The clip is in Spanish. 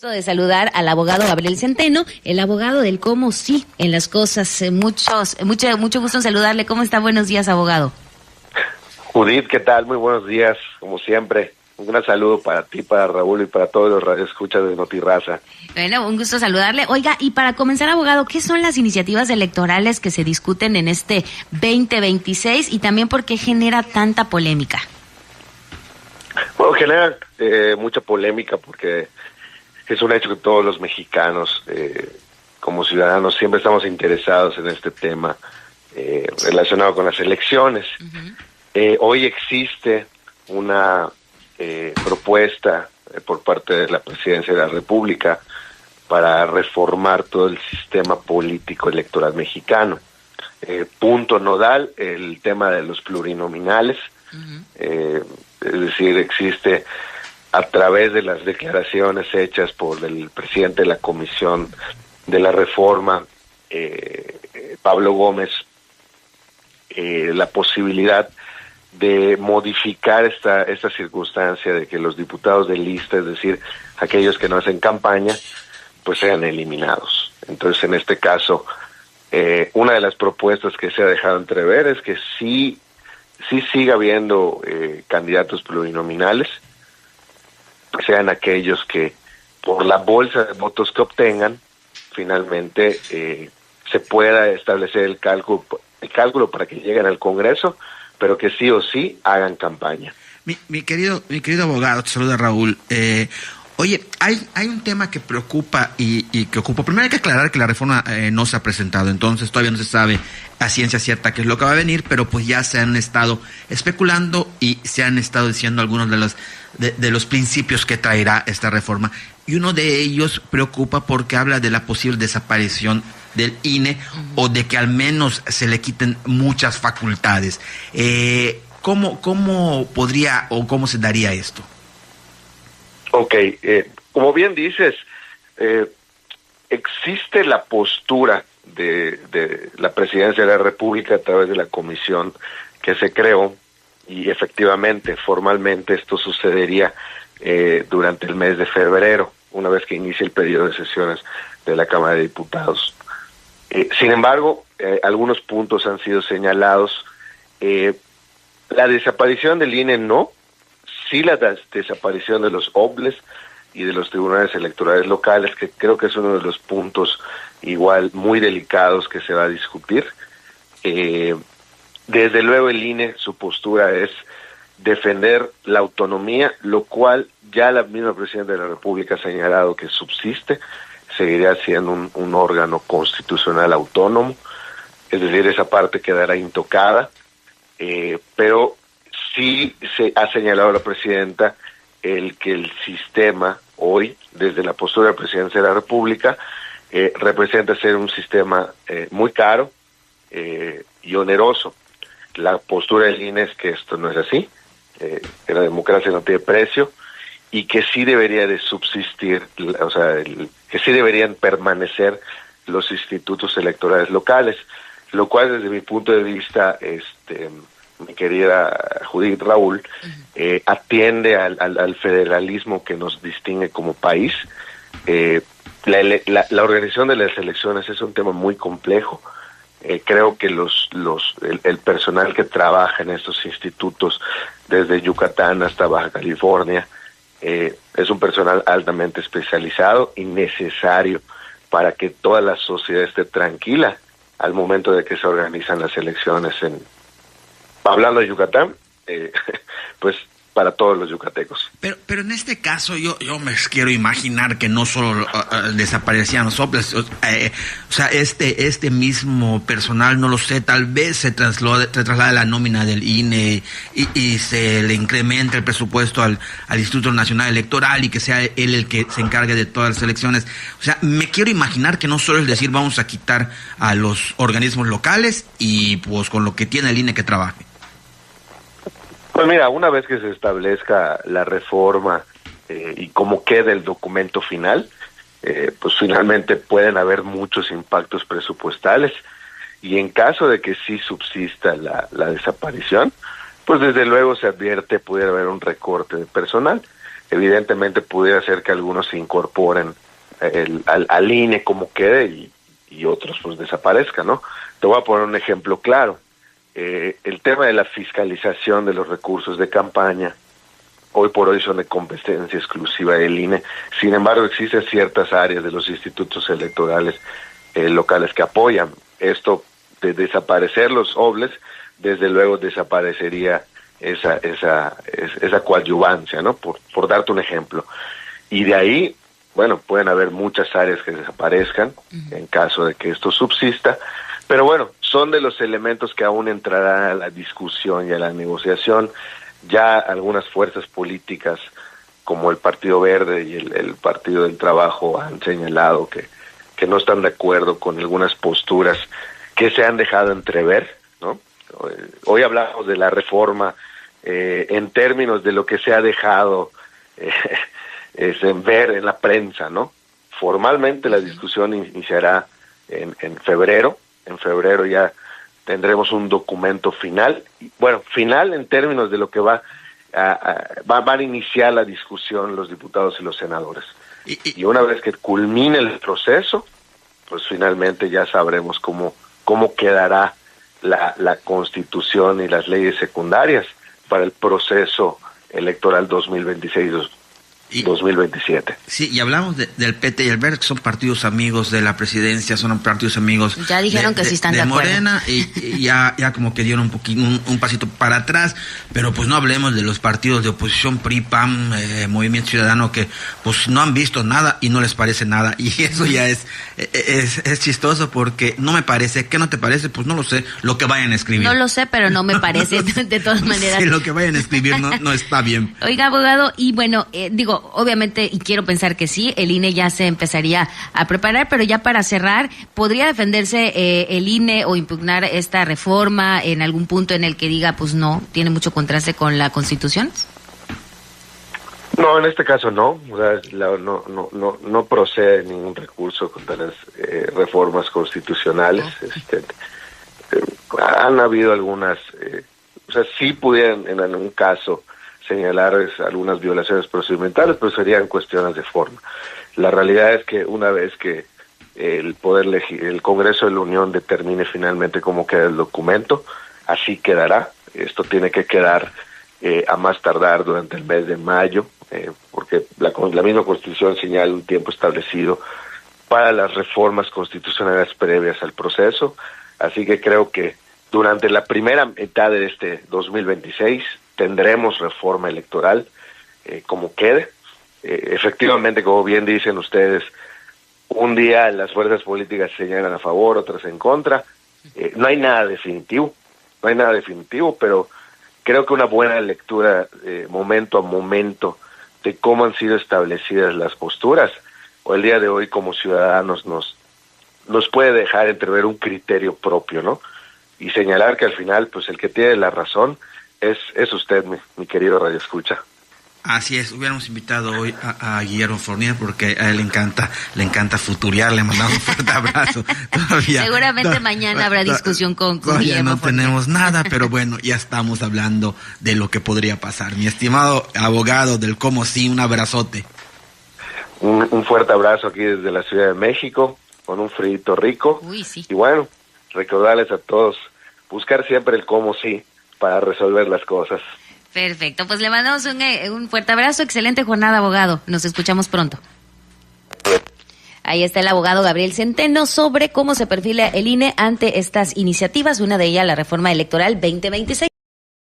De saludar al abogado Gabriel Centeno, el abogado del cómo sí en las cosas. Mucho gusto en saludarle. ¿Cómo está? Buenos días, abogado. Judith, ¿qué tal? Muy buenos días, como siempre. Un gran saludo para ti, para Raúl y para todos los radioescuchas de Notirraza. Bueno, un gusto saludarle. Oiga, y para comenzar, abogado, ¿qué son las iniciativas electorales que se discuten en este 2026 y también por qué genera tanta polémica? Bueno, genera mucha polémica porque es un hecho que todos los mexicanos, como ciudadanos, siempre estamos interesados en este tema relacionado con las elecciones. Uh-huh. Hoy existe una propuesta por parte de la Presidencia de la República para reformar todo el sistema político electoral mexicano. Punto nodal, el tema de los plurinominales. Uh-huh. Es decir, existe a través de las declaraciones hechas por el presidente de la Comisión de la Reforma, Pablo Gómez, la posibilidad de modificar esta circunstancia de que los diputados de lista, es decir, aquellos que no hacen campaña, pues sean eliminados. Entonces, en este caso, una de las propuestas que se ha dejado entrever es que sí siga habiendo candidatos plurinominales, sean aquellos que por la bolsa de votos que obtengan, finalmente se pueda establecer el cálculo para que lleguen al Congreso, pero que sí o sí hagan campaña. Mi querido abogado, te saluda Raúl. Oye, hay un tema que preocupa y que ocupa. Primero hay que aclarar que la reforma no se ha presentado, entonces todavía no se sabe a ciencia cierta qué es lo que va a venir, pero pues ya se han estado especulando y se han estado diciendo algunos de los principios que traerá esta reforma. Y uno de ellos preocupa porque habla de la posible desaparición del INE o de que al menos se le quiten muchas facultades. ¿Cómo podría o cómo se daría esto? Ok, como bien dices, existe la postura de la Presidencia de la República a través de la comisión que se creó, y efectivamente, formalmente esto sucedería durante el mes de febrero, una vez que inicie el periodo de sesiones de la Cámara de Diputados. Sin embargo, algunos puntos han sido señalados. La desaparición del INE no, sí la desaparición de los OBLES y de los tribunales electorales locales, que creo que es uno de los puntos igual muy delicados que se va a discutir. Desde luego el INE, su postura es defender la autonomía, lo cual ya la misma Presidenta de la República ha señalado que subsiste, seguirá siendo un órgano constitucional autónomo, es decir, esa parte quedará intocada, pero sí se ha señalado la Presidenta que el sistema hoy, desde la postura de la Presidencia de la República, representa ser un sistema muy caro y oneroso. La postura del INE es que esto no es así, que la democracia no tiene precio y que sí debería de subsistir, o sea, que sí deberían permanecer los institutos electorales locales, lo cual desde mi punto de vista, mi querida Judith, Raúl, atiende al federalismo que nos distingue como país. La organización de las elecciones es un tema muy complejo. Creo que el personal que trabaja en estos institutos, desde Yucatán hasta Baja California, es un personal altamente especializado y necesario para que toda la sociedad esté tranquila al momento de que se organizan las elecciones hablando de Yucatán, pues para todos los yucatecos. Pero en este caso yo me quiero imaginar que no solo desaparecían los OPLES, o sea, este mismo personal, no lo sé, tal vez se traslada la nómina del INE y se le incremente el presupuesto al Instituto Nacional Electoral y que sea él el que se encargue de todas las elecciones. O sea, me quiero imaginar que no solo es decir vamos a quitar a los organismos locales y pues con lo que tiene el INE que trabaje. Pues mira, una vez que se establezca la reforma y cómo quede el documento final, pues finalmente pueden haber muchos impactos presupuestales, y en caso de que sí subsista la desaparición, pues desde luego se advierte pudiera haber un recorte de personal. evidentemente pudiera ser que algunos se incorporen al INE como quede y otros pues desaparezcan, ¿no? Te voy a poner un ejemplo claro. El tema de la fiscalización de los recursos de campaña, hoy por hoy son de competencia exclusiva del INE. Sin embargo, existen ciertas áreas de los institutos electorales locales que apoyan. Esto de desaparecer los OBLES, desde luego desaparecería esa coadyuvancia, ¿no? Por darte un ejemplo. Y de ahí, bueno, pueden haber muchas áreas que desaparezcan en caso de que esto subsista, pero bueno, son de los elementos que aún entrarán a la discusión y a la negociación. Ya algunas fuerzas políticas como el Partido Verde y el Partido del Trabajo han señalado que no están de acuerdo con algunas posturas que se han dejado entrever, ¿no? Hoy hablamos de la reforma en términos de lo que se ha dejado ver en la prensa, ¿no? Formalmente la discusión iniciará en febrero. En febrero ya tendremos un documento final. Bueno, final en términos de lo que van a iniciar la discusión los diputados y los senadores. Y una vez que culmine el proceso, pues finalmente ya sabremos cómo quedará la Constitución y las leyes secundarias para el proceso electoral 2026-2027. Sí, y hablamos del PT y el Verde, que son partidos amigos de la presidencia, son partidos amigos. Ya dijeron que sí están de acuerdo. Morena, y ya como que dieron un pasito para atrás, pero pues no hablemos de los partidos de oposición, PRI, PAN, Movimiento Ciudadano, que pues no han visto nada y no les parece nada, y eso ya es chistoso, porque no me parece. ¿Qué no te parece? Pues no lo sé, lo que vayan a escribir. No lo sé, pero no me parece, de todas maneras. Sí, lo que vayan a escribir no está bien. Oiga, abogado, y bueno, digo, obviamente, y quiero pensar que sí, el INE ya se empezaría a preparar, pero ya para cerrar, ¿podría defenderse el INE o impugnar esta reforma en algún punto en el que diga, pues no, tiene mucho contraste con la Constitución? No, en este caso no. O sea, no procede ningún recurso contra las reformas constitucionales. Han habido algunas, o sea, sí pudieran en algún caso señalar algunas violaciones procedimentales, pero serían cuestiones de forma. La realidad es que una vez que el Congreso de la Unión determine finalmente cómo queda el documento, así quedará. Esto tiene que quedar a más tardar durante el mes de mayo, porque la misma Constitución señala un tiempo establecido para las reformas constitucionales previas al proceso, así que creo que durante la primera mitad de este 2026 tendremos reforma electoral como quede. Efectivamente, como bien dicen ustedes, un día las fuerzas políticas señalan a favor, otras en contra. No hay nada definitivo, pero creo que una buena lectura momento a momento de cómo han sido establecidas las posturas, o el día de hoy como ciudadanos nos puede dejar entrever un criterio propio, ¿no? Y señalar que al final, pues el que tiene la razón es usted, mi querido Radio Escucha. Así es, hubiéramos invitado hoy a Guillermo Fournier, porque a él le encanta futurear, le mandamos un fuerte abrazo. Seguramente mañana habrá discusión con Guillermo no Fournier. Tenemos nada, pero bueno, ya estamos hablando de lo que podría pasar. Mi estimado abogado del Cómo Sí, un abrazote. Un fuerte abrazo aquí desde la Ciudad de México, con un frito rico. Uy, sí. Y bueno, recordarles a todos, buscar siempre el cómo sí para resolver las cosas. Perfecto, pues le mandamos un fuerte abrazo, excelente jornada, abogado. Nos escuchamos pronto. Ahí está el abogado Gabriel Centeno sobre cómo se perfila el INE ante estas iniciativas, una de ellas la reforma electoral 2026.